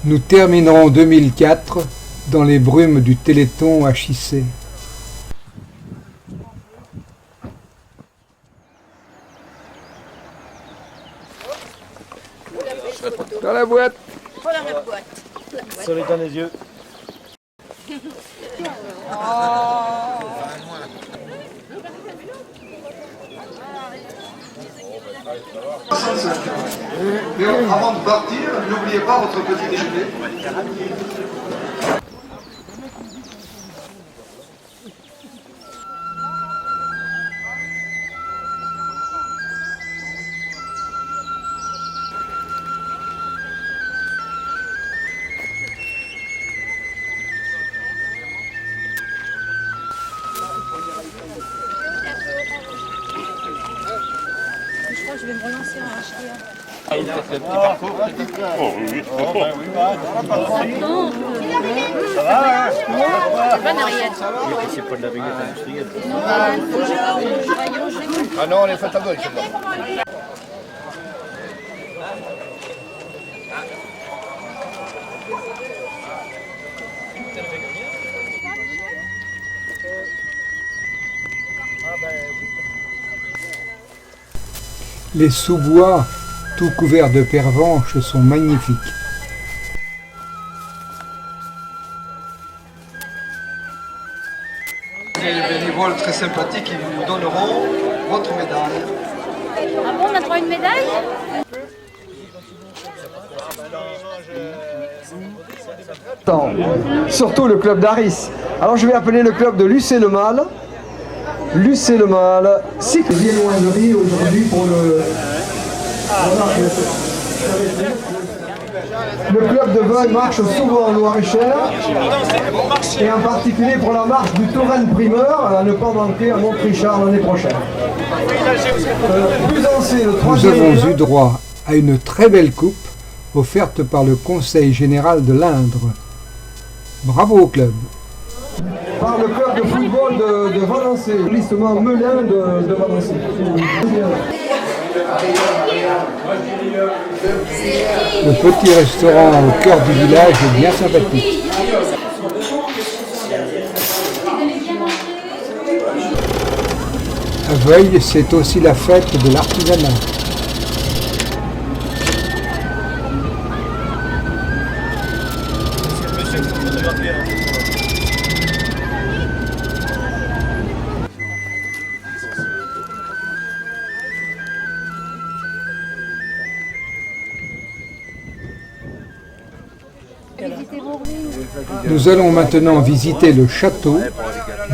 Nous terminerons 2004 dans les brumes du Téléthon HIC. Dans la boîte. Voilà la boîte. Soleil dans les yeux. Et avant de partir, n'oubliez pas votre petit déjeuner. Je crois que je vais me relancer en HDA. Bonne Ariette. C'est pas de la baguette industrielle. Ah non, on est fait à gauche. Les sous-bois, tout couverts de pervenches, sont magnifiques. Les bénévoles très sympathiques qui vous donneront votre médaille. Ah bon, on a droit à une médaille? Surtout le club d'Aris. Alors je vais appeler le club de Lucé-le-Mal. Lucé-le-Mal, cycle viennoiserie aujourd'hui pour le club de Veuille marche souvent en Loir-et-Cher et en particulier pour la marche du Touraine Primeur à ne pas manquer à Montrichard l'année prochaine. Nous avons eu droit à une très belle coupe offerte par le Conseil général de l'Indre. Bravo au club. Par le club de football de Valençay, l'établissement Melun de Valençay. Le petit restaurant au cœur du village est bien sympathique. À Veuille, c'est aussi la fête de l'artisanat. Nous allons maintenant visiter le château,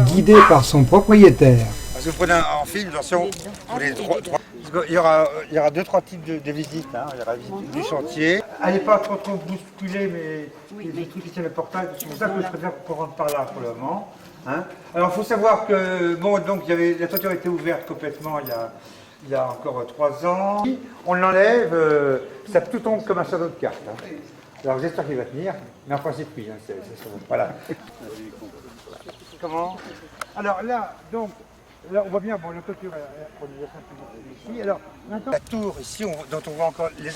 guidé par son propriétaire. Parce que vous prenez en film, attention, vous les trois. Il y aura deux, trois types de visites. Hein. Il y aura visite du chantier. Allez pas trop bousculer, mais les trucs qui sont importants. C'est pour ça que je préfère qu'on rentre par là pour le moment. Hein. Alors il faut savoir que bon, donc la toiture était ouverte complètement il y a encore 3 ans. On l'enlève, ça tout tombe comme un château de cartes. Hein. Alors j'espère qu'il va tenir, mais enfin c'est pris, hein, voilà. Comment? Alors là, donc, là on voit bien, bon, la toiture on est ici. Alors maintenant, la tour ici, dont on voit encore les...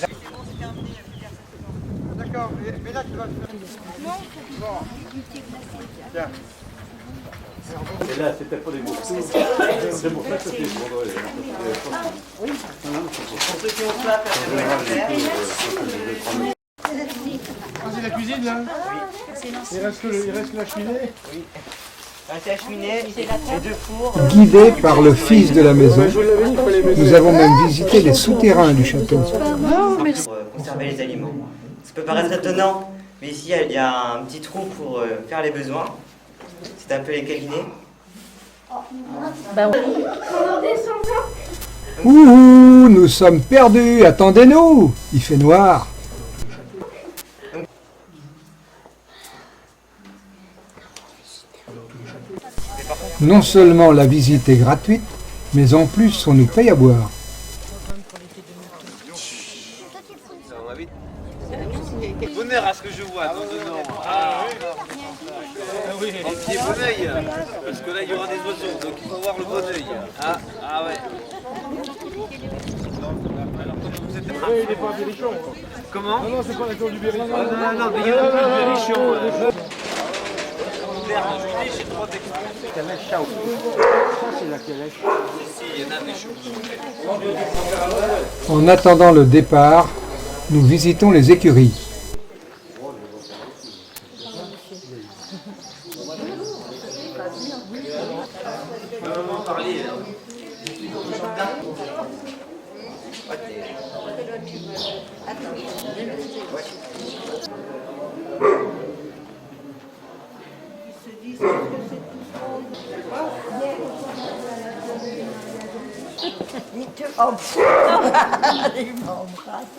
D'accord, mais là tu vas faire... Non, bon. Tiens. Et là, c'était pas des mots. C'est pour ça que c'était pour oui. Pour ceux qui ont ça, C'est la cuisine là? Oui. Il reste la cheminée? Oui. C'est la cheminée, les 2 fours. Guidé par le fils de la maison, nous avons même visité les souterrains du château. Pour conserver les aliments. Ça peut paraître étonnant, mais ici il y a un petit trou pour faire les besoins. C'est un peu les cabinets. Ouh, nous sommes perdus, attendez-nous, il fait noir. Non seulement la visite est gratuite, mais en plus on nous paye à boire. Bonheur à ce que je vois, non. Ah oui, et puis bon oeil, parce que là il y aura des oiseaux, donc il faut avoir le bon oeil. Ah ouais. Oui, il est pas intelligent. Comment? Non, non, c'est pas la tour du Berrichon. Non, non, mais il y a un peu de Berrichon. J'ai 3 textes. Calèche Chao. Ça, c'est la calèche. Si, il y en a des choses. En attendant le départ, nous visitons les écuries. Oh, il m'embrasse.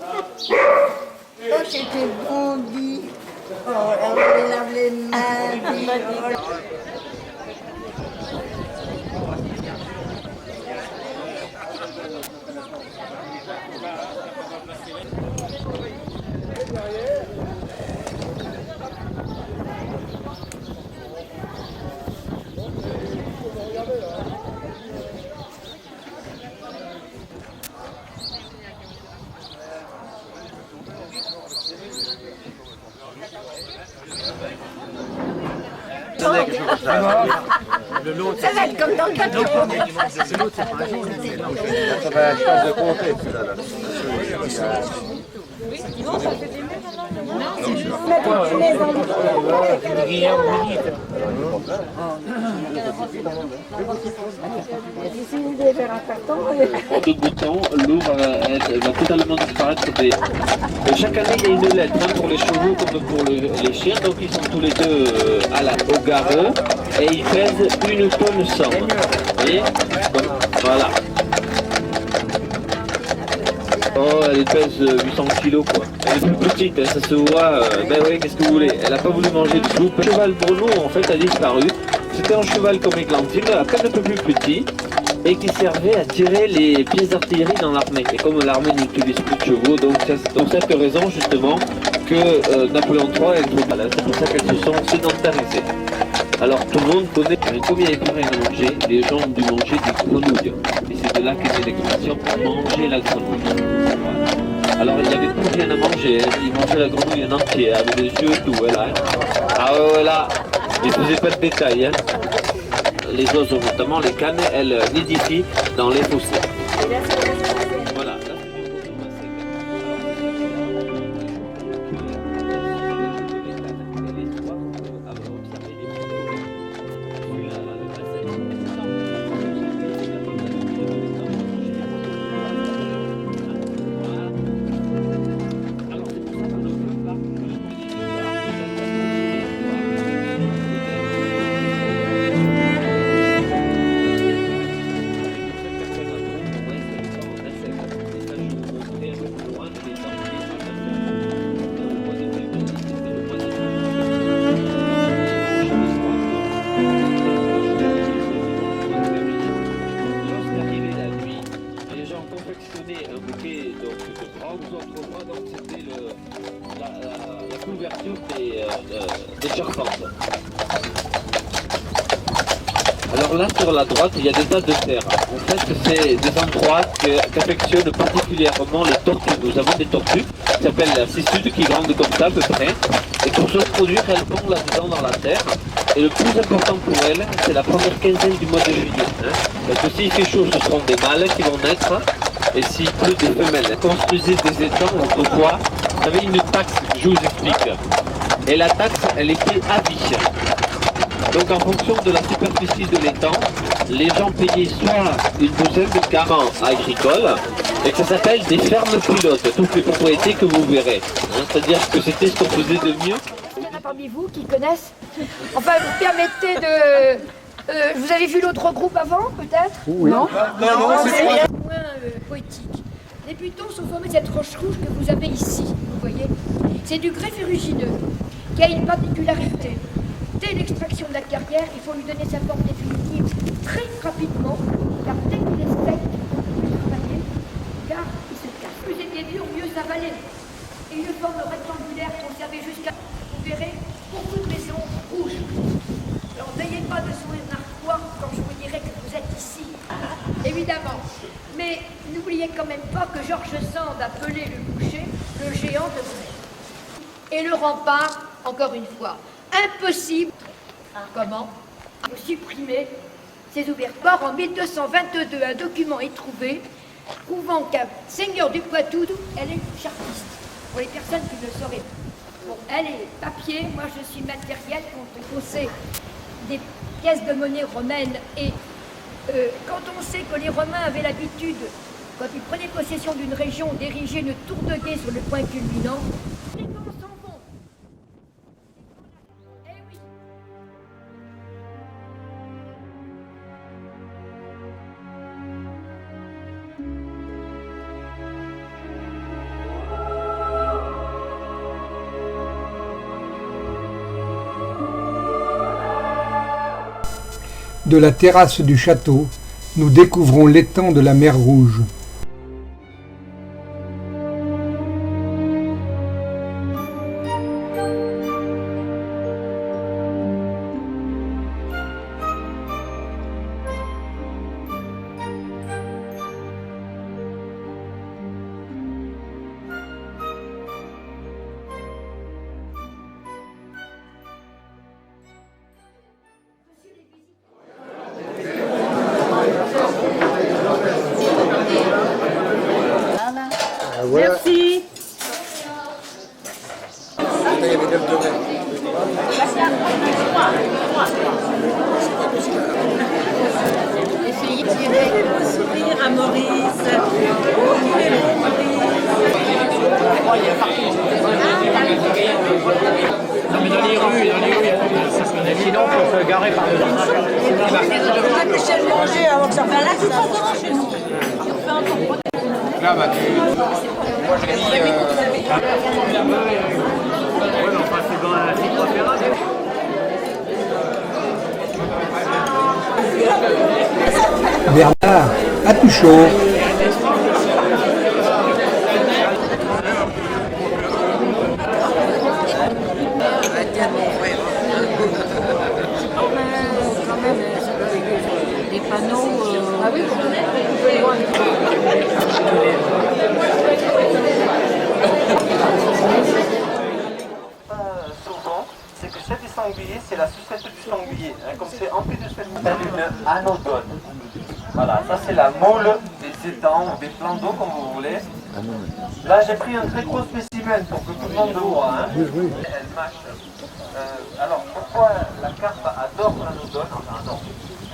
Oh, c'était bon, dit. Oh, on lui lave les mains. Dit. Oh. Ça va être comme dans 4 jours. C'est l'autre, c'est pas un jour. Ça va la chance de compter, celui-là. Non, ça fait des murs maintenant. En de beau temps, l'eau va totalement disparaître des... Chaque année, il y a une lettre, hein, pour les chevaux comme pour les chiens. Donc ils sont tous les deux au garrot et ils pèsent 1 tonne 100. Vous voyez? Donc, voilà. Oh, elle pèse 800 kilos quoi. Elle est plus petite, hein, ça se voit. Ben oui, qu'est-ce que vous voulez? Elle a pas voulu manger de soupe. Le cheval Bruno en fait a disparu. C'était un cheval comme Églantine, à peine un peu plus petit, et qui servait à tirer les pièces d'artillerie dans l'armée. Et comme l'armée n'utilise plus de chevaux, donc c'est pour cette raison justement que Napoléon III est trop malade. C'est pour ça qu'elles se sont sédentarisées. Alors tout le monde connaît, comme il n'y avait plus rien à manger, les gens ont dû manger des grenouilles. Et c'est de là qu'est l'expression manger la grenouille. Alors il n'y avait plus rien à manger, hein. Ils mangeaient la grenouille en entier, avec les yeux et tout, voilà. Ah ouais, voilà, ils ne faisaient pas de détails. Hein. Les oiseaux, notamment les cannes, elles nidifient dans les fossés. Voilà. Alors là sur la droite il y a des tas de terre. En fait c'est des endroits qu'affectionnent particulièrement les tortues. Nous avons des tortues qui s'appellent la cistude qui grandent comme ça à peu près. Et pour se reproduire elles vont là-dedans dans la terre. Et le plus important pour elles c'est la première quinzaine du mois de juillet. Parce que s'il fait chaud ce seront des mâles qui vont naître. Et s'il pleut des femelles. Construisez des étangs autrefois. Vous avez une taxe, je vous explique. Et la taxe elle était à vie. Donc en fonction de la superficie de l'étang, les gens payaient soit une douzaine de carans agricoles, et que ça s'appelle des fermes pilotes, toutes les propriétés que vous verrez. C'est-à-dire que c'était ce qu'on faisait de mieux. Il y en a parmi vous qui connaissent. Enfin, vous permettez de... vous avez vu l'autre groupe avant, peut-être? Oui. Non, c'est moins poétique. Les butons sont formés de cette roche rouge que vous avez ici, vous voyez. C'est du grès ferrugineux, qui a une particularité. Dès l'extraction de la carrière, il faut lui donner sa forme définitive très rapidement, car dès qu'il est sec, on peut plus travailler, car il se casse. Plus il est dur, mieux ça valait. Et une forme rectangulaire conservée jusqu'à, vous verrez, beaucoup de maisons rouges. Alors n'ayez pas de sourire narquois quand je vous dirai que vous êtes ici, évidemment. Mais n'oubliez quand même pas que Georges Sand appelait le boucher le géant de Brest. Et le rempart, encore une fois, impossible. Comment supprimer ces ouvertures. En 1222, un document est trouvé prouvant qu'un seigneur du Poitou, elle est chartiste. Pour les personnes qui ne le sauraient pas. Bon, elle est papier, moi je suis matériel, on sait des pièces de monnaie romaines et quand on sait que les Romains avaient l'habitude, quand ils prenaient possession d'une région, d'ériger une tour de guet sur le point culminant, les gens s'en vont. Eh oui. De la terrasse du château, nous découvrons l'étang de la mer Rouge. Merci. Essayez de tirer le sourire à Maurice. Non mais dans les rues, ça se connaît. Sinon, il faut se garer par le On a pu se manger avant que ça fasse. Là, c'est pas chez nous. Là, bah, moi je dis. Ouais, mais enfin, c'est pas préférable. Bernard, as-tu chaud? Quand même, des panneaux. Ah oui, souvent, c'est que celle du sanglier, c'est la sucette du sanglier. Hein, comme c'est empli de sucette, c'est une anodone. Voilà, ça c'est la molle des étangs ou des plans d'eau, comme vous voulez. Là, j'ai pris un très gros spécimen pour que tout le monde le voit. Hein. Elle mâche. Alors, pourquoi la carpe adore l'anodone? Enfin, non,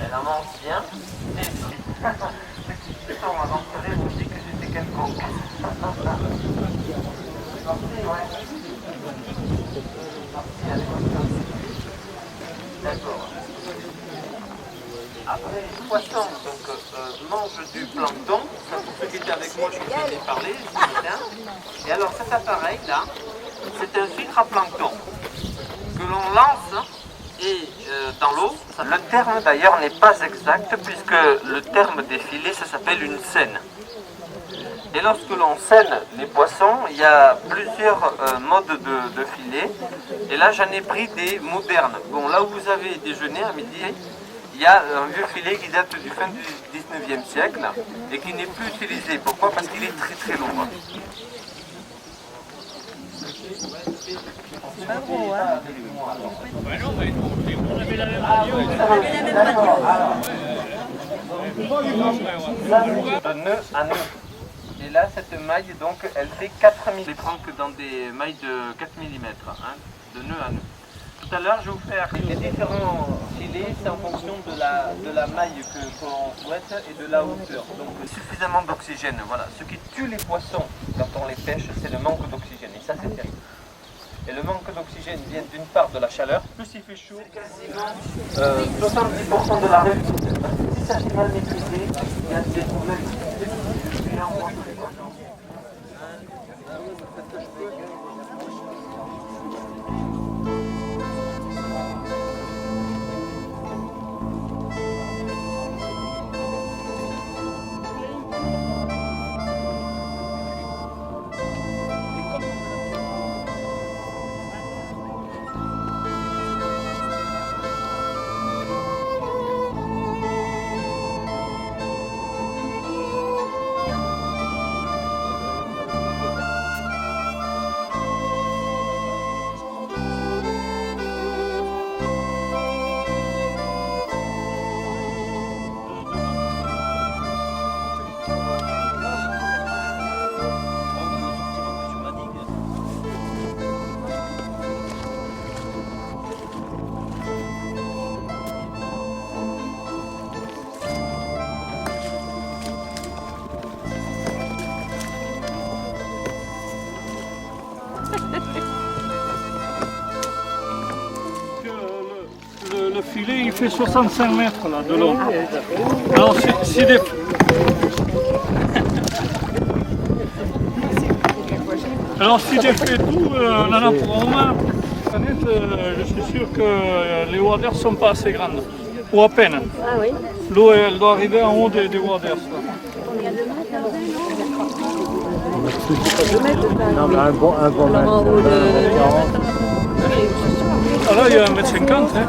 elle en mange bien. Et ceux qui sont aventurés vous dit que j'étais quelconque. D'accord. Après, les poissons mangent du plancton. Ça, pour ceux qui étaient avec moi, je vous en ai parlé. Et alors, cet appareil-là, c'est un filtre à plancton que l'on lance et dans l'eau. Le terme d'ailleurs n'est pas exact puisque le terme des filets, ça s'appelle une seine. Et lorsque l'on scène les poissons, il y a plusieurs modes de filets. Et là, j'en ai pris des modernes. Bon, là où vous avez déjeuné à midi, il y a un vieux filet qui date du fin du 19e siècle et qui n'est plus utilisé. Pourquoi? Parce qu'il est très très long. C'est pas gros, hein? On avait la même radio. De nœud à nœud. Et là, cette maille, donc, elle fait 4 mm. Je les prends que dans des mailles de 4 mm, hein, de nœud à nœud. Tout à l'heure, je vais vous faire les différents filets, c'est en fonction de la maille que l'on souhaite et de la hauteur. Donc, suffisamment d'oxygène. Voilà. Ce qui tue les poissons quand on les pêche, c'est le manque d'oxygène. Et ça, c'est terrible. Et le manque d'oxygène vient d'une part de la chaleur. Plus il fait chaud, quasiment 70% de la réussite. Si ça est mal maîtrisé, il y a des problèmes. il fait 65 mètres là, de long. Alors, si des... Alors, si j'ai fait tout, on en a pour un mois. Je suis sûr que les waders ne sont pas assez grandes, ou à peine. Ah oui. L'eau, elle doit arriver en haut des waders. Non, mais un bon Ah là, il y a 1,50 m. Hein.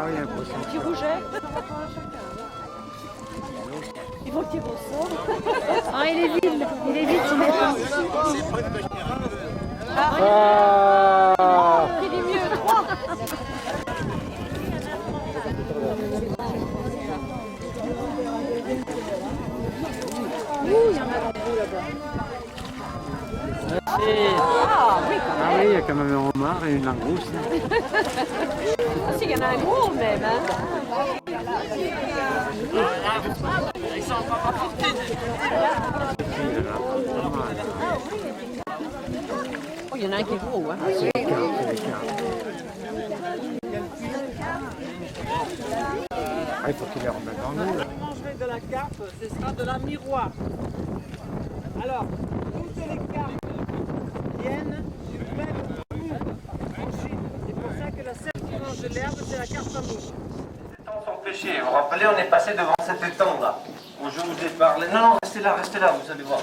Un petit rouget. Il faut qu'il ressorte. Ah, il est vide. Il est vide, il est il est mieux. 3. Il y en a dans le là-bas. Ah oui, il y a quand même un homard et une langouste. Ah si, il y en a un gros même. Oh, il y en a un qui est gros. Hein. Il faut qu'il les remette dans l'eau. Je mangerai de la carpe, ce sera de la miroir. Alors, toutes les carpes viennent du même bout en Chine. C'est pour ça que la seule qui mange de l'herbe, c'est la carpe à mouche. Les temps sont pêchés. Vous vous rappelez, on est passé devant cet étang là, où je vous ai parlé. Non, restez là, vous allez voir.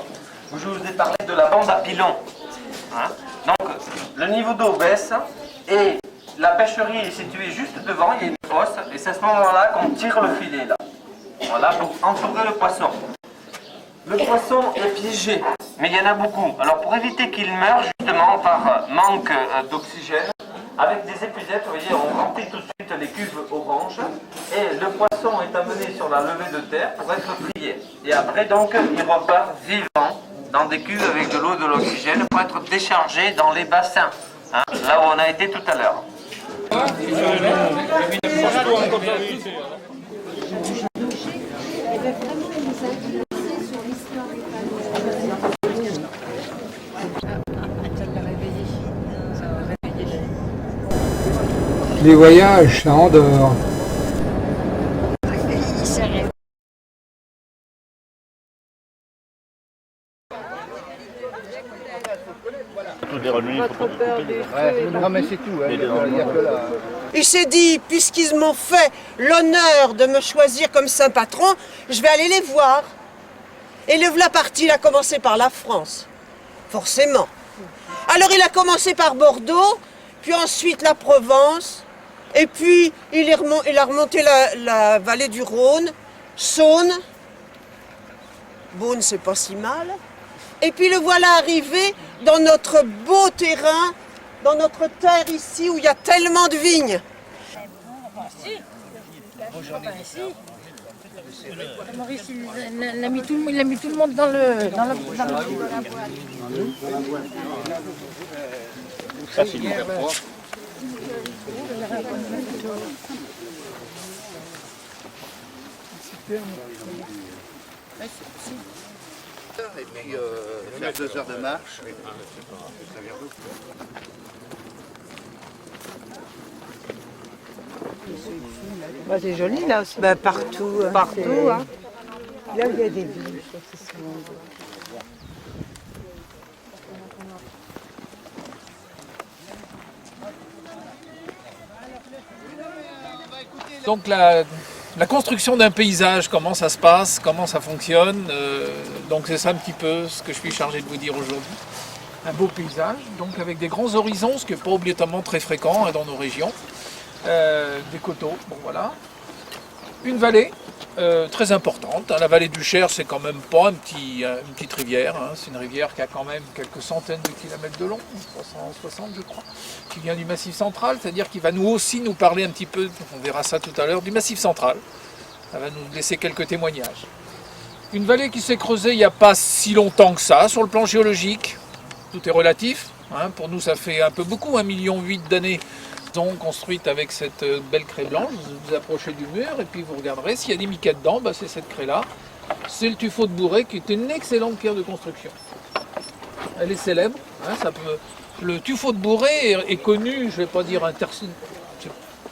Où je vous ai parlé de la bande à pilon. Hein? Donc, le niveau d'eau baisse et la pêcherie est située juste devant, il y a une fosse, et c'est à ce moment-là qu'on tire le filet là. Voilà, pour entourer le poisson. Le poisson est piégé, mais il y en a beaucoup. Alors pour éviter qu'il meure justement par manque d'oxygène, avec des épuisettes, vous voyez, on remplit tout de suite les cuves oranges, et le poisson est amené sur la levée de terre pour être plié. Et après donc, il repart vivant dans des cuves avec de l'eau et de l'oxygène pour être déchargé dans les bassins, hein, là où on a été tout à l'heure. Les voyages, ça endort. Non mais c'est tout. Il s'est dit, puisqu'ils m'ont fait l'honneur de me choisir comme saint patron, je vais aller les voir. Et le voilà parti, il a commencé par la France, forcément. Alors il a commencé par Bordeaux, puis ensuite la Provence, et puis il a remonté la vallée du Rhône, Saône, Beaune c'est pas si mal, et puis le voilà arrivé dans notre beau terrain, dans notre terre ici où il y a tellement de vignes. Maurice, il a mis tout le monde dans le... Ça c'est hyper fort. Et puis faire 2 heures de marche. Bah, c'est joli là aussi. Bah, partout. Partout. Hein. Là où il y a des villes, c'est souvent. Donc la La construction d'un paysage, comment ça se passe, comment ça fonctionne, donc c'est ça un petit peu ce que je suis chargé de vous dire aujourd'hui. Un beau paysage, donc avec des grands horizons, ce qui n'est pas obligatoirement très fréquent dans nos régions. Des coteaux, bon voilà. Une vallée très importante. La vallée du Cher, c'est quand même pas une petite rivière, hein. C'est une rivière qui a quand même quelques centaines de kilomètres de long, 360 je crois, qui vient du Massif central, c'est-à-dire qu'il va nous aussi nous parler un petit peu, on verra ça tout à l'heure, du Massif central. Ça va nous laisser quelques témoignages. Une vallée qui s'est creusée il n'y a pas si longtemps que ça, sur le plan géologique, tout est relatif, hein. Pour nous ça fait un peu beaucoup, 1,8 million d'années construite avec cette belle craie blanche. Vous vous approchez du mur et puis vous regarderez s'il y a des miquets dedans, c'est cette craie là. C'est le tuffeau de Bourret qui est une excellente pierre de construction. Elle est célèbre, hein, le tuffeau de Bourret est connu, je ne vais pas dire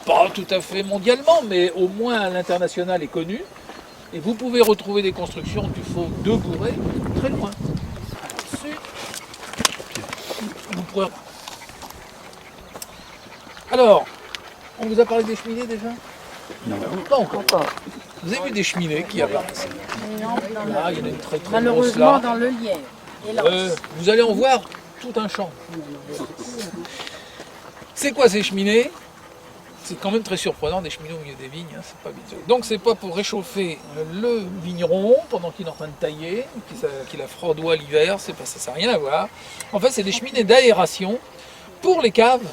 pas tout à fait mondialement, mais au moins à l'international est connu. Et vous pouvez retrouver des constructions tuffeau de Bourret très loin. Vous pourrez... Alors, on vous a parlé des cheminées déjà? Non. Pas encore. Vous avez vu des cheminées qui apparaissent? Là, il y en a une très très grosse là. Dans le Lièvre. Vous allez en voir tout un champ. C'est quoi ces cheminées? C'est quand même très surprenant, des cheminées au milieu des vignes, hein, c'est pas habituel. Donc c'est pas pour réchauffer le vigneron pendant qu'il est en train de tailler, qu'il a froidoie l'hiver, c'est pas ça, ça n'a rien à voir. En fait, c'est des cheminées d'aération pour les caves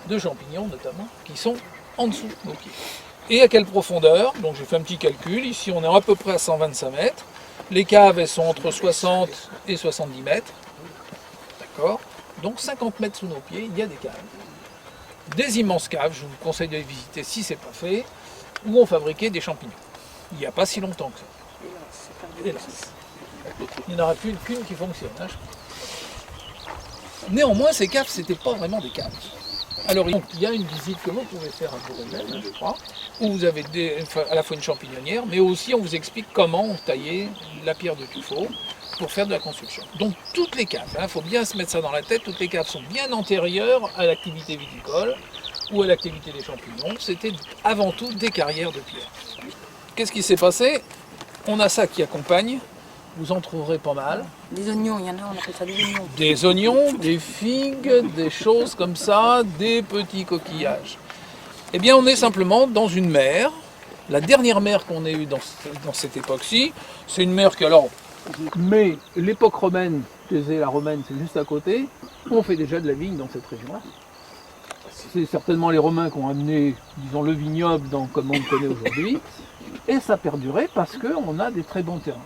de champignons notamment, qui sont en dessous de nos pieds. Et à quelle profondeur? Donc j'ai fait un petit calcul, ici on est à peu près à 125 mètres, les caves elles sont entre 60 et 70 mètres, d'accord? Donc 50 mètres sous nos pieds, il y a des caves. Des immenses caves, je vous conseille de les visiter si ce n'est pas fait, où on fabriquait des champignons. Il n'y a pas si longtemps que ça. Hélas. Il n'y en aura plus qu'une qui fonctionne. Hein, néanmoins, ces caves, ce n'étaient pas vraiment des caves. Alors, il y a une visite que vous pouvez faire à Bourg-en-Bresse, je crois, où vous avez à la fois une champignonnière, mais aussi on vous explique comment on taillait la pierre de tuffeau pour faire de la construction. Donc toutes les caves, il faut bien se mettre ça dans la tête, toutes les caves sont bien antérieures à l'activité viticole ou à l'activité des champignons. C'était avant tout des carrières de pierre. Qu'est-ce qui s'est passé? On a ça qui accompagne. Vous en trouverez pas mal. Des oignons, il y en a, on appelle ça des oignons. Des oignons, des figues, des choses comme ça, des petits coquillages. Eh bien, on est simplement dans une mer. La dernière mer qu'on ait eue dans cette époque-ci, c'est une mer qui, alors, mais l'époque romaine, la romaine, c'est juste à côté, on fait déjà de la vigne dans cette région-là. C'est certainement les Romains qui ont amené, disons, le vignoble comme on le connaît aujourd'hui, et ça perdurait parce qu'on a des très bons terrains.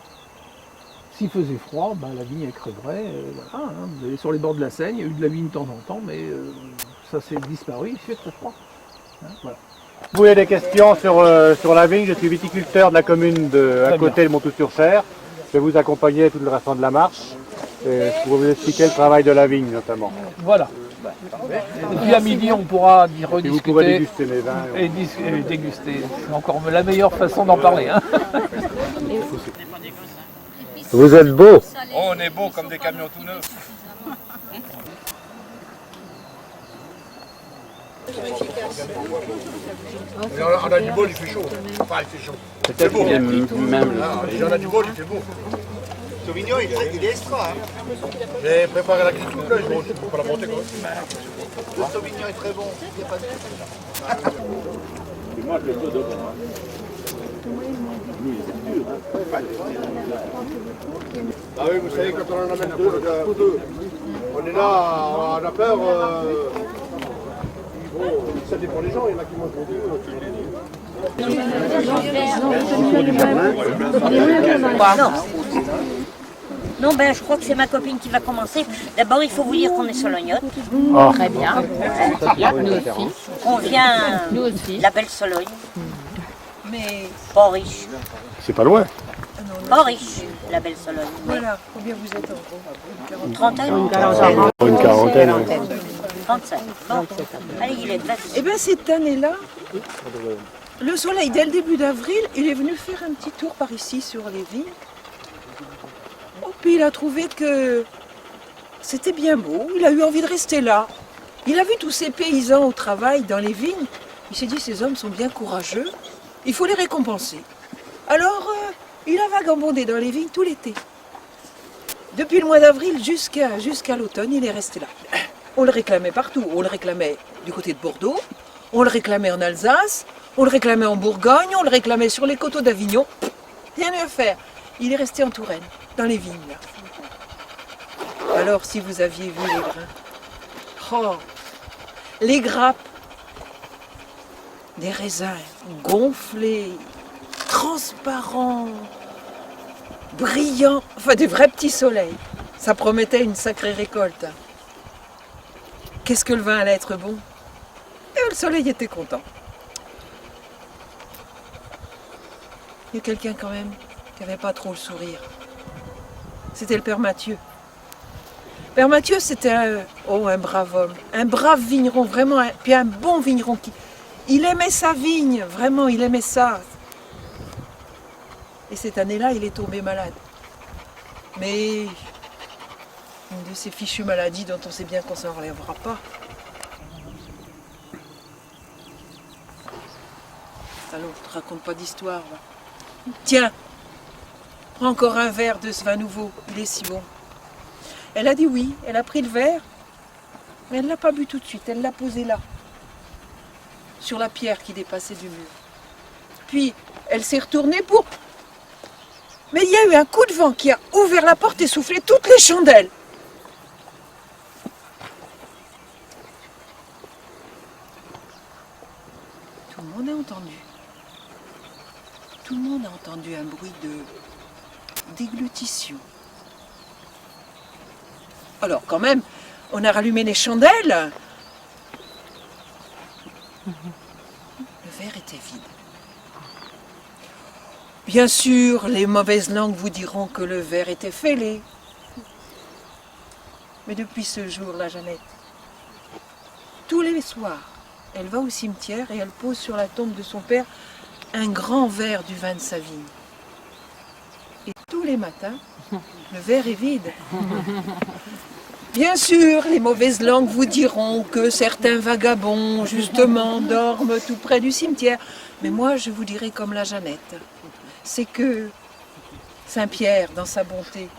S'il faisait froid, la vigne elle crèverait. Voilà, hein. Vous allez sur les bords de la Seine, il y a eu de la vigne de temps en temps, mais ça s'est disparu, il fait très froid. Hein, voilà. Vous avez des questions sur la vigne? Je suis viticulteur de la commune à côté de Montoux-sur-Cher. Je vais vous accompagner tout le restant de la marche pour vous expliquer le travail de la vigne notamment. Voilà. Et puis à midi, on pourra rediscuter. Et vous pourrez déguster mes vins. Et déguster. C'est encore la meilleure façon d'en parler. Hein. Vous êtes beau. Oh, on est beau comme des camions tout neufs. On a du bol, il fait chaud. Enfin, il fait chaud. Peut-être qu'il aime même. On a du bol, il fait beau. Sauvignon, il est extra. Hein. J'ai préparé la grille toute là, je ne peux pas la monter quoi. Le Sauvignon est très bon. Il n'y a pas de... Moi, je l'ai devant. Ah oui, vous savez, quand on en amène deux, on est là, on a peur. Ça dépend des gens, il y en a qui mangent Non, je crois que c'est ma copine qui va commencer. D'abord, il faut vous dire qu'on est solognotte. Oh. Très bien. Nous aussi. On vient de la belle Sologne. Mais pas riche. C'est pas loin. Pas riche, la belle Sologne. Voilà, combien vous êtes en gros? Une trentaine? Une quarantaine. 35. Bon, allez, il est classe. Eh bien, cette année-là, le soleil, dès le début d'avril, il est venu faire un petit tour par ici sur les vignes. Oh, puis il a trouvé que c'était bien beau, il a eu envie de rester là. Il a vu tous ces paysans au travail dans les vignes, Il s'est dit, ces hommes sont bien courageux, il faut les récompenser. Alors, il a vagabondé dans les vignes tout l'été. Depuis le mois d'avril jusqu'à l'automne, il est resté là. On le réclamait partout. On le réclamait du côté de Bordeaux, on le réclamait en Alsace, on le réclamait en Bourgogne, on le réclamait sur les coteaux d'Avignon. Rien à faire. Il est resté en Touraine, dans les vignes, là. Alors, si vous aviez vu les grains, oh, les grappes, des raisins gonflés, transparents, brillants, enfin des vrais petits soleils. Ça promettait une sacrée récolte. Qu'est-ce que le vin allait être bon? Et le soleil était content. Il y a quelqu'un quand même qui n'avait pas trop le sourire. C'était le père Mathieu. Père Mathieu, c'était un brave homme, un brave vigneron, vraiment, puis un bon vigneron. Il aimait sa vigne, vraiment, il aimait ça. Et cette année-là, il est tombé malade. Mais une de ces fichues maladies dont on sait bien qu'on ne s'en relèvera pas. Allons, je te raconte pas d'histoire, là. Tiens, prends encore un verre de ce vin nouveau, il est si bon. Elle a dit oui, elle a pris le verre, mais elle ne l'a pas bu tout de suite, elle l'a posé là, sur la pierre qui dépassait du mur. Puis, elle s'est retournée pour... Mais il y a eu un coup de vent qui a ouvert la porte et soufflé toutes les chandelles. Tout le monde a entendu. Tout le monde a entendu un bruit de déglutition. Alors quand même, on a rallumé les chandelles. Le verre était vide. Bien sûr, les mauvaises langues vous diront que le verre était fêlé. Mais depuis ce jour-là, Jeannette, tous les soirs, elle va au cimetière et elle pose sur la tombe de son père un grand verre du vin de sa vigne. Et tous les matins, le verre est vide. Bien sûr, les mauvaises langues vous diront que certains vagabonds, justement, dorment tout près du cimetière. Mais moi, je vous dirai comme la Jeannette. C'est que Saint-Pierre, dans sa bonté,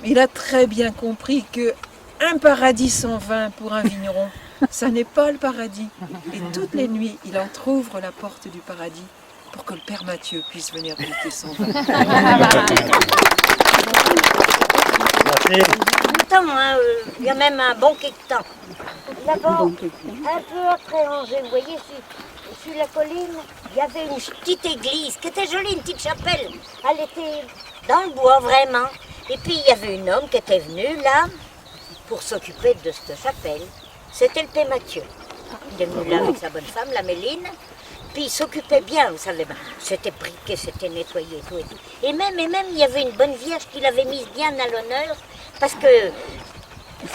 il a très bien compris que un paradis sans vin pour un vigneron, ça n'est pas le paradis. Et toutes les nuits, il entrouvre la porte du paradis pour que le Père Mathieu puisse venir goûter son vin. Il y a même un bon quéquetan. D'abord, un peu après Angers, vous voyez, sur la colline, il y avait une petite église qui était jolie, une petite chapelle. Elle était dans le bois, vraiment. Et puis, il y avait un homme qui était venu là pour s'occuper de cette chapelle. C'était le Père Mathieu. Il est venu là avec sa bonne femme, la Méline. Puis il s'occupait bien, vous savez. C'était briqué, c'était nettoyé, tout et tout. Et même, il y avait une bonne vierge qui l'avait mise bien à l'honneur. Parce que,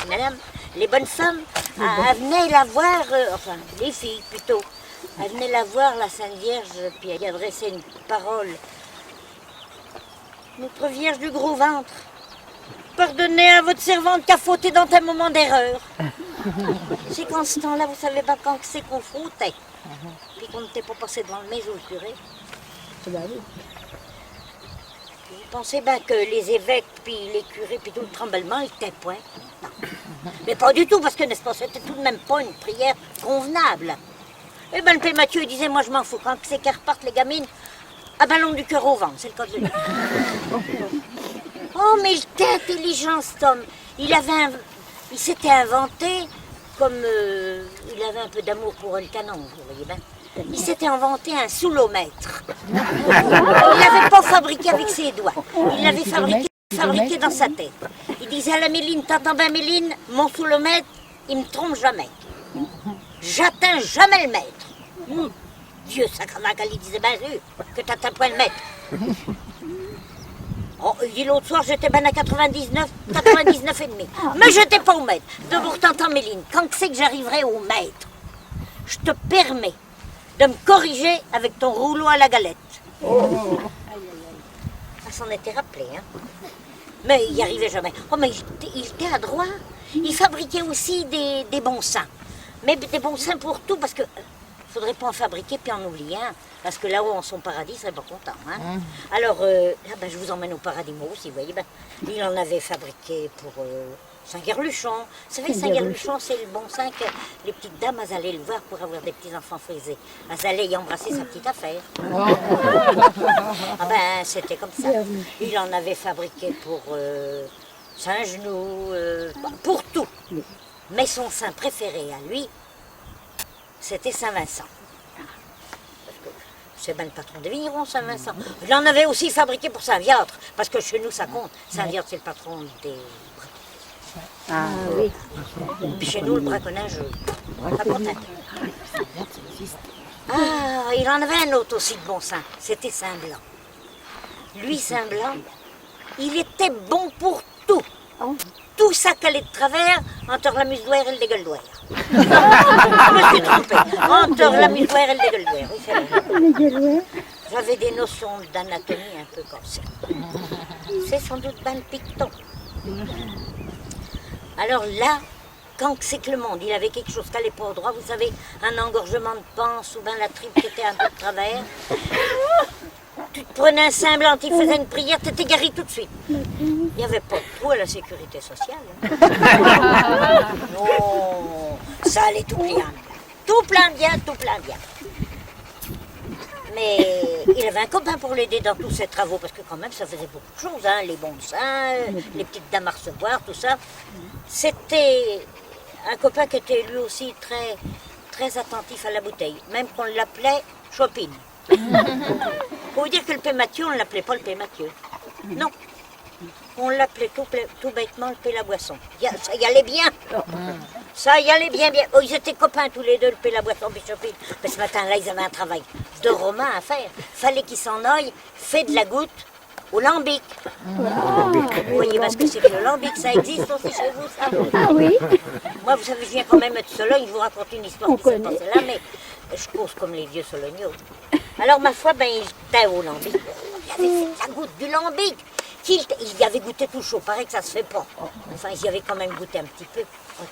madame, les bonnes femmes, elles venaient la voir, enfin, les filles plutôt, elles venaient la voir, la Sainte Vierge, puis elle y adressait une parole. Notre Vierge du gros ventre, pardonnez à votre servante qui a fauté dans un moment d'erreur. C'est qu'en ce temps-là, vous savez pas quand c'est qu'on fautait, puis qu'on n'était pas passé devant le maison du curé. Vous pensez bien que les évêques, puis les curés, puis tout le tremblement, ils étaient point? Non. Mais pas du tout, parce que, n'est-ce pas, c'était tout de même pas une prière convenable. Eh bien, le Père Mathieu, il disait, moi je m'en fous, quand c'est qu'elles repartent les gamines, à ballon du cœur au ventre, c'est le cas de le dire. Oh, mais il était intelligent, cet homme. Il s'était inventé, comme il avait un peu d'amour pour le canon, vous voyez bien. Il s'était inventé un soulomètre. Il ne l'avait pas fabriqué avec ses doigts. Il l'avait fabriqué dans sa tête. Il disait à la Méline, t'entends bien Méline, mon soulomètre, il me trompe jamais. J'atteins jamais le maître. Dieu sacrament, il disait, ben sûr, que t'atteins point le maître. Oh, il dit l'autre soir, j'étais ben à 99 et demi. Mais j'étais pas au maître. De vous t'entends Méline, quand c'est que j'arriverai au maître, je te permets de me corriger avec ton rouleau à la galette. Ça s'en était rappelé, hein. Mais il n'y arrivait jamais. Oh, mais il était adroit. Il fabriquait aussi des bons seins. Mais des bons seins pour tout, parce que faudrait pas en fabriquer puis en oublier un. Parce que là-haut, en son paradis, il serait pas content. Hein. Alors, là, ben, je vous emmène au paradis, moi aussi, vous voyez. Ben, il en avait fabriqué pour Saint-Guerluchon. Vous savez, Saint-Guerluchon, c'est le bon sein que les petites dames, elles allaient le voir pour avoir des petits-enfants frisés. Elles allaient y embrasser sa petite affaire. Ah ben, c'était comme ça. Il en avait fabriqué pour Saint-Genou, pour tout. Mais son saint préféré à lui, c'était Saint-Vincent. C'est bien le patron des vignerons, Saint-Vincent. Il en avait aussi fabriqué pour Saint-Viâtre, parce que chez nous, ça compte. Saint-Viâtre, c'est le patron des... Ah oui. Puis chez nous, le braconnage, ça compte. Ah, il en avait un autre aussi de bon saint, c'était Saint-Blanc. Lui, Saint-Blanc, il était bon pour tout. Tout ça calait de travers entre la muselière et le dégueuledoire. Je me suis trompée. Entre la muselière et le dégueuledoire. Oui, c'est vrai. J'avais des notions d'anatomie un peu comme ça. C'est sans doute ben le picton. Alors là, quand c'est que le monde, il avait quelque chose qui n'allait pas au droit, vous savez, un engorgement de panse ou bien la tripe qui était un peu de travers, tu te prenais un Saint-Blanc, tu faisais une prière, tu étais guéri tout de suite. Il n'y avait pas de trou à la sécurité sociale. Hein. Non, ça allait tout plein. Tout plein bien, tout plein bien. Mais il avait un copain pour l'aider dans tous ses travaux, parce que quand même, ça faisait beaucoup de choses, hein, les bons seins, les petites dames à recevoir, tout ça. C'était un copain qui était lui aussi très, très attentif à la bouteille, même qu'on l'appelait Chopin. Faut vous dire que le Pé Mathieu, on ne l'appelait pas le Pé Mathieu. Non. On l'appelait tout bêtement le Pé la Boisson. Ça y allait bien. Ça y allait bien, bien. Oh, ils étaient copains tous les deux, le Pé la Boisson et Chopin. Mais ce matin-là, ils avaient un travail de romain à faire. Fallait qu'ils s'en aillent, fait de la goutte au lambic. Vous voyez, parce que c'est que le lambic, ça existe aussi chez vous, ça. Ah oui. Moi, vous savez, je viens quand même de Sologne, je vous raconte une histoire qui s'est passée là, mais je cause comme les vieux Solognos. Alors, ma foi, ben, il était au lambic. Il avait fait de la goutte du lambic. Il y avait goûté tout chaud, pareil que ça se fait pas. Enfin, il y avait quand même goûté un petit peu. Oh,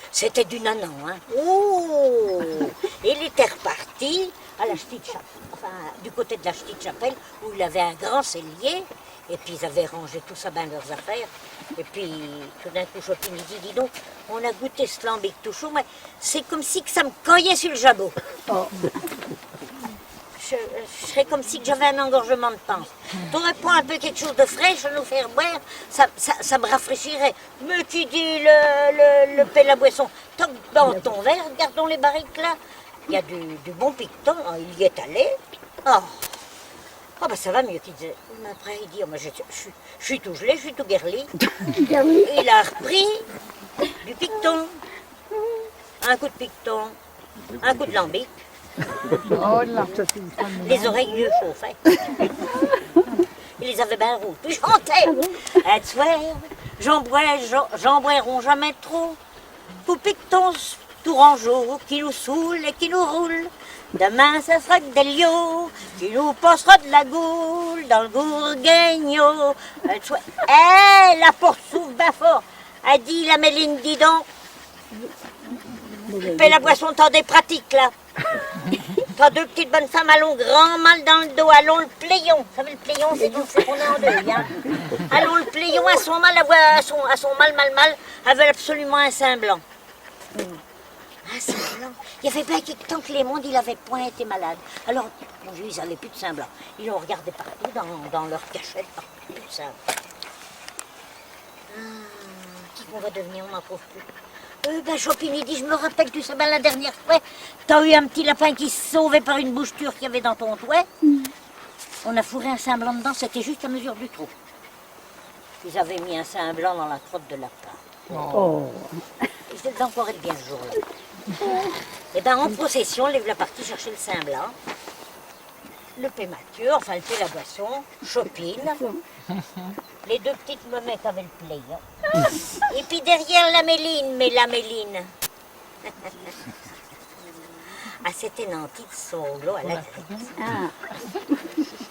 c'était du nanan, hein. Oh. Et il était reparti à la Ch'tite-Chapelle, enfin, du côté de la Ch'tite-Chapelle, où il avait un grand cellier, et puis ils avaient rangé tout ça, ben leurs affaires. Et puis, tout d'un coup, Chopin, il dit, dis donc, on a goûté ce lambic tout chaud, mais c'est comme si que ça me cognait sur le jabot. Je serais comme si j'avais un engorgement de panse. T'aurais pas un peu quelque chose de fraîche à nous faire boire, ça me rafraîchirait. Mais qui dit le Pé la Boisson, toc dans ton verre, regardons les barriques là. Il y a du bon picton, il y est allé. Oh, ben ça va mieux qu'il disait. Mais après il dit, oh, je suis tout gelé, je suis tout guerli. Il a repris du picton. Un coup de picton, un coup de lambic. Les oreilles lui chauffaient. Il les avait bien rouges. Puis je chantais. Un soir, j'en boirons jamais trop. Tout picton, tout rangeau, qui nous saoule et qui nous roule. Demain, ça sera que des lios, qui nous passera de la goule dans le gourguigno. La porte s'ouvre bien fort. A dit la Méline, dis donc. Pé la Boisson, t'en des pratiques là. T'as deux petites bonnes femmes, allons grand mal dans le dos, allons le pléon. Vous savez, le pléon, c'est tout ce qu'on est en deux. Hein. Allons le pléon, à son mal, à son mal, elle veut absolument un Saint-Blanc. Un Saint-Blanc. Il y avait bien quelque temps que les mondes, il avait point été malade. Alors, bon, ils n'avaient plus de Saint-Blanc. Ils l'ont regardé partout, dans leur cachette, partout, plus de Saint-Blanc. Qui qu'on va devenir, on n'en trouve plus. Ben Chopin, il dit, je me rappelle, tu sais, ben, la dernière fois, t'as eu un petit lapin qui se sauvait par une boucheture qu'il y avait dans ton toit. On a fourré un Saint-Blanc dedans, c'était juste à mesure du trou. Ils avaient mis un Saint-Blanc dans la crotte de lapin. Oh. Ils étaient encore bien ce jour-là. Et ben en procession, les voilà partis chercher le Saint-Blanc. Le Pé Mathieu, enfin le Pé la Boisson, Chopin. Les deux petites memettes avaient le pléon. Et puis derrière la Méline, mais la Méline. C'était nanti de son rouleau à la tête.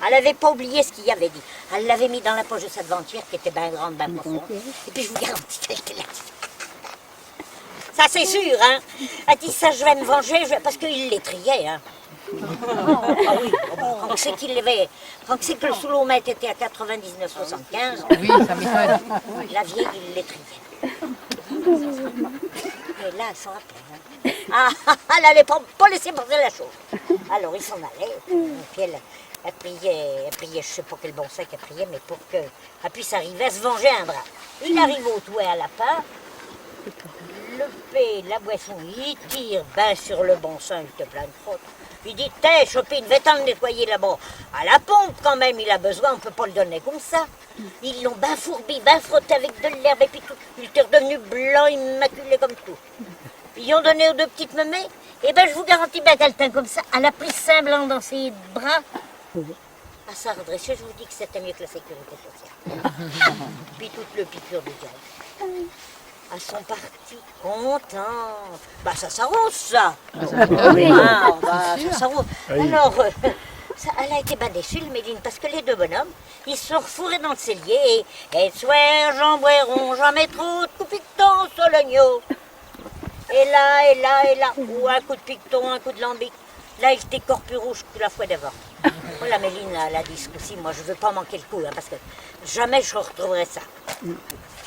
Elle n'avait pas oublié ce qu'il y avait dit. Elle l'avait mis dans la poche de sa devanture qui était bien grande, bien profonde. Et puis je vous garantis qu'elle était là. Ça c'est sûr, hein. Elle dit ça, je vais me venger, parce qu'il les triait, hein. Ah oui, quand c'est qu'il avait, quand c'est que le soulomètre était à 99,75, oui, ça m'étonne. La vieille, il les triait. Mais là, elle s'en rappelle. Hein. Ah, elle n'allait pas laisser passer la chose. Alors, il s'en allait. Puis elle priait, je ne sais pas quel bon sac elle priait, mais pour qu'elle puisse arriver à se venger un bras. Il arrive au toit à la part, le fait, la boisson, il tire ben sur le bon sang, il te plein de frotte. Il dit, t'es Chopine, va-t'en le nettoyer là-bas. À la pompe quand même, il a besoin, on ne peut pas le donner comme ça. Ils l'ont ben fourbi, ben frotté avec de l'herbe et puis tout. Il était redevenu blanc, immaculé comme tout. Ils ont donné aux deux petites mémés. Et ben je vous garantis bien qu'elle tient comme ça. Elle a pris Saint-Blanc dans ses bras. À sa redresser, je vous dis que c'était mieux que la sécurité sociale. Puis toute le piqûre du diable. Elles sont parties contentes. Bah ça s'arrose ça. Oui. Ah, bah, ça s'arrose. Alors, elle a été ben déçue, le Méline, parce que les deux bonhommes, ils se sont refourrés dans le cellier et soir j'en boiront jamais trop de coups de piqueton sur l'oignon. Et là, ou un coup de piqueton, un coup de lambic. Là, il était encore plus rouge que la fois d'avant. Oh, la Méline, elle a dit ce coup-ci, moi je veux pas manquer le coup, hein, parce que jamais je retrouverai ça.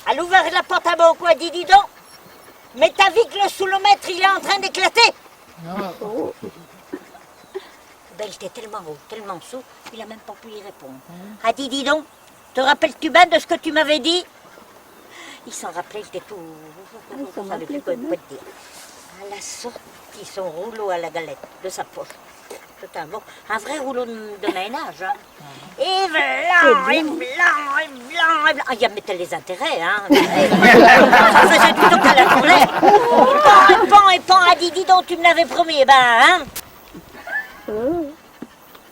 Elle a ouvert la porte à bon quoi, dit donc. Mais t'as vu que le soulomètre, il est en train d'éclater. Oh. Ben, il était tellement haut, tellement sous, il a même pas pu y répondre. Ah, dis donc, te rappelles-tu bien de ce que tu m'avais dit? Il s'en rappelait, il était tout... Il savait plus quoi te dire. Elle a sorti son rouleau à la galette de sa poche. C'était un vrai rouleau de ménage. Hein. Et blanc, et blanc, et blanc, et blanc. Ah, il mettait les intérêts, hein. Ça faisait tout le temps qu'elle la tournait. Et pan, elle dit, dis donc, tu me l'avais promis, eh ben, hein.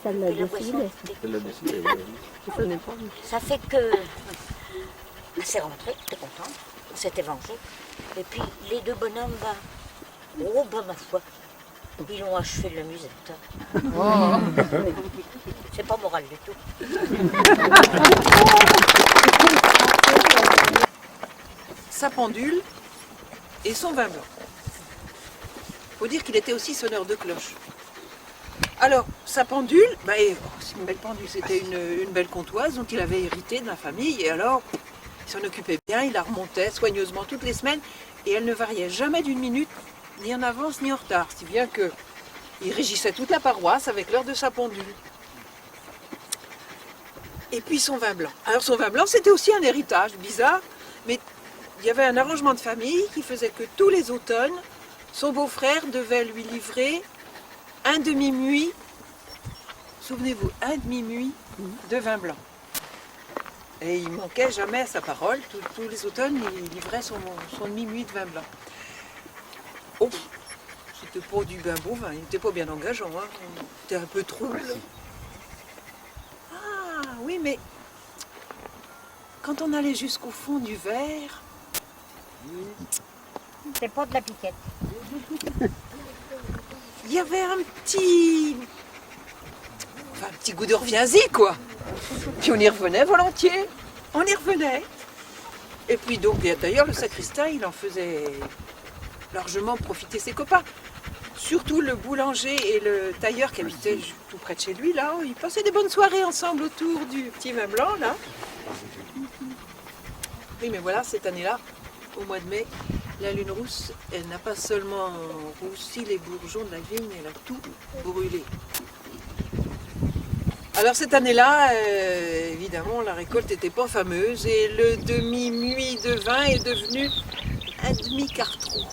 Ça l'a décidé. Ça fait que... Elle s'est rentrée, t'es contente, on s'était vengé. Et puis, les deux bonhommes, oh, ma foi, ils l'ont achevé de la musette. Oh. C'est pas moral du tout. Sa pendule et son vin blanc. Faut dire qu'il était aussi sonneur de cloche. Alors, sa pendule, c'est une belle pendule, c'était une belle comptoise dont il avait hérité de la famille, et alors, il s'en occupait bien, il la remontait soigneusement toutes les semaines, et elle ne variait jamais d'une minute, ni en avance ni en retard, si bien qu'il régissait toute la paroisse avec l'heure de sa pendule. Et puis son vin blanc. Alors son vin blanc, c'était aussi un héritage bizarre, mais il y avait un arrangement de famille qui faisait que tous les automnes, son beau-frère devait lui livrer un demi-muit, souvenez-vous, un demi-muit de vin blanc. Et il manquait jamais à sa parole, tous les automnes, il livrait son demi-muit de vin blanc. Oh, c'était pas du bain beau vin, il n'était pas bien engageant, hein. Il était un peu trouble. Ah oui, mais quand on allait jusqu'au fond du verre... C'est pas de la piquette. Il y avait un petit goût de reviens-y, quoi. Puis on y revenait volontiers. On y revenait. Et puis donc, d'ailleurs, le sacristain, il en faisait largement profiter ses copains. Surtout le boulanger et le tailleur qui habitaient tout près de chez lui, là. Ils passaient des bonnes soirées ensemble autour du petit vin blanc, là. Oui, mais voilà, cette année-là, au mois de mai, la lune rousse, elle n'a pas seulement roussi les bourgeons de la vigne, elle a tout brûlé. Alors cette année-là, évidemment, la récolte n'était pas fameuse et le demi-muit de vin est devenu un demi-cartron.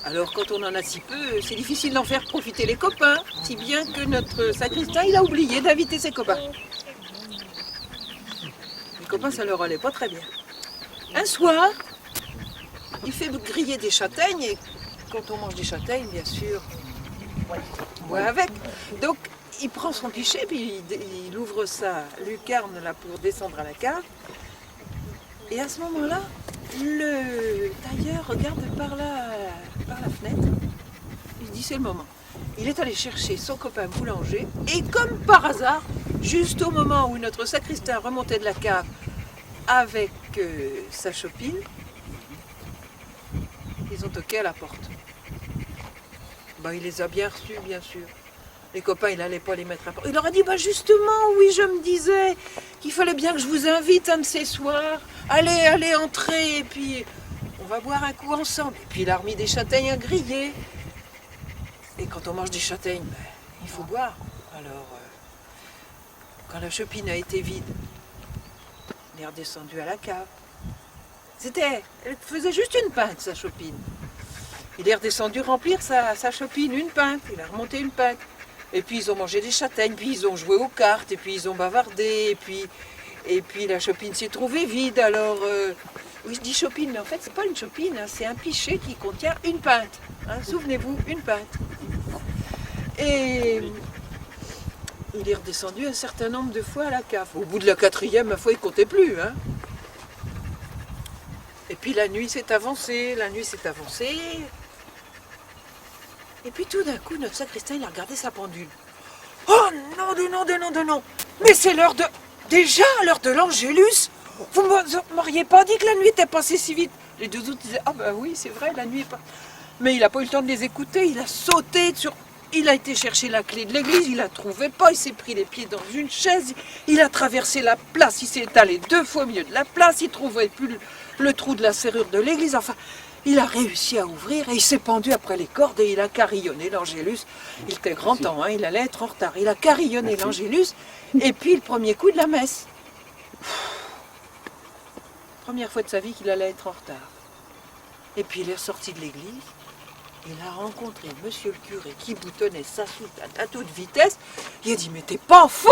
Alors quand on en a si peu, c'est difficile d'en faire profiter les copains, si bien que notre sacristain, il a oublié d'inviter ses copains. Les copains, ça leur allait pas très bien. Un soir, il fait griller des châtaignes et quand on mange des châtaignes, bien sûr, on boit avec. Donc, il prend son pichet, puis il ouvre sa lucarne là pour descendre à la cave. Et à ce moment-là, le tailleur regarde par la fenêtre. Il dit, c'est le moment. Il est allé chercher son copain boulanger et comme par hasard, juste au moment où notre sacristain remontait de la cave avec sa chopine, ils ont toqué à la porte. Il les a bien reçus, bien sûr. Les copains, il n'allait pas les mettre à porte. Il leur a dit, justement, oui, je me disais qu'il fallait bien que je vous invite un de ces soirs. Allez, entrez, et puis on va boire un coup ensemble. Et puis il a remis des châtaignes à griller. Et quand on mange des châtaignes, il faut boire. Alors, quand la chopine a été vide, il est redescendu à la cave. Elle faisait juste une pinte, sa chopine. Il est redescendu remplir sa chopine, une pinte. Il a remonté une pinte. Et puis ils ont mangé des châtaignes, puis ils ont joué aux cartes, et puis ils ont bavardé, et puis la chopine s'est trouvée vide. Alors, oui, je dis chopine, mais en fait, c'est pas une chopine, hein, c'est un pichet qui contient une pinte. Hein, souvenez-vous, une pinte. Et il est redescendu un certain nombre de fois à la cave. Au bout de la 4e, ma foi, il comptait plus. Hein. Et puis la nuit s'est avancée, Et puis tout d'un coup, notre sacristain, il a regardé sa pendule. Oh non. Mais c'est l'heure de... Déjà, l'heure de l'Angélus. Vous ne m'auriez pas dit que la nuit était passée si vite. Les deux autres disaient, oui, c'est vrai, la nuit est pas... Mais il n'a pas eu le temps de les écouter, il a sauté sur... Il a été chercher la clé de l'église, il la trouvait pas, il s'est pris les pieds dans une chaise, il a traversé la place, il s'est étalé 2 fois au milieu de la place, il trouvait plus le trou de la serrure de l'église, enfin... Il a réussi à ouvrir et il s'est pendu après les cordes et il a carillonné l'Angélus. Il était grand temps, hein, il allait être en retard. Il a carillonné l'Angélus et puis le premier coup de la messe. Première fois de sa vie qu'il allait être en retard. Et puis il est ressorti de l'église, il a rencontré monsieur le curé qui boutonnait sa soutane à toute vitesse. Il a dit, mais t'es pas fou!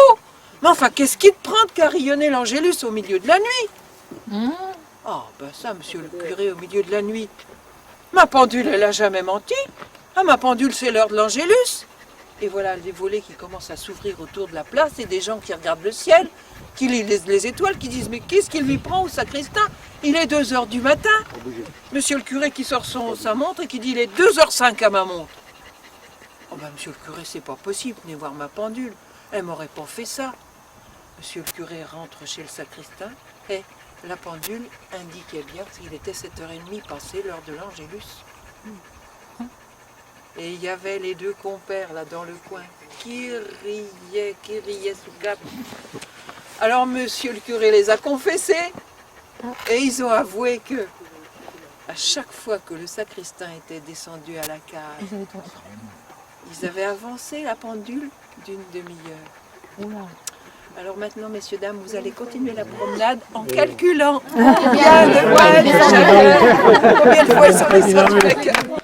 Mais enfin, qu'est-ce qui te prend de carillonner l'Angélus au milieu de la nuit? Ça, monsieur le curé, au milieu de la nuit. Ma pendule, elle n'a jamais menti. Ma pendule, c'est l'heure de l'Angélus. Et voilà des volets qui commencent à s'ouvrir autour de la place et des gens qui regardent le ciel, qui lisent les étoiles, qui disent, mais qu'est-ce qu'il lui prend au sacristain? Il est 2h du matin. Monsieur le curé qui sort sa montre et qui dit, il est 2h05 à ma montre. Monsieur le curé, c'est pas possible, venez voir ma pendule. Elle m'aurait pas fait ça. Monsieur le curé rentre chez le sacristain et... La pendule indiquait bien qu'il était 7h30 passé l'heure de l'Angélus. Et il y avait les 2 compères là dans le coin qui riaient sous cap. Alors monsieur le curé les a confessés et ils ont avoué que à chaque fois que le sacristain était descendu à la cave, ils avaient avancé la pendule d'une demi-heure. Alors maintenant, messieurs, dames, vous allez continuer la promenade en calculant combien de fois ils sont descendus à la cave.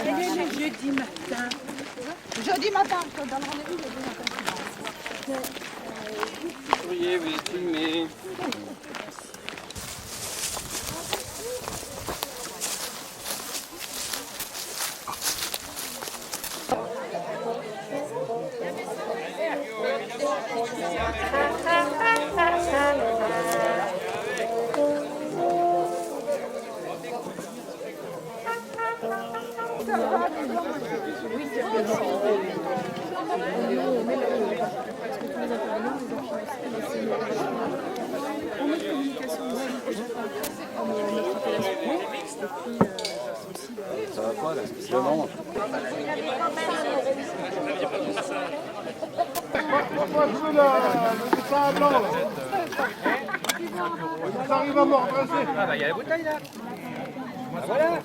Elle est le jeudi matin. Jeudi matin, dans le rendez-vous, jeudi matin. Oui, vous êtes filmé. Ça va pas là, spécialement. Ça arrive à me redresser. Il y a la bouteille là. Voilà.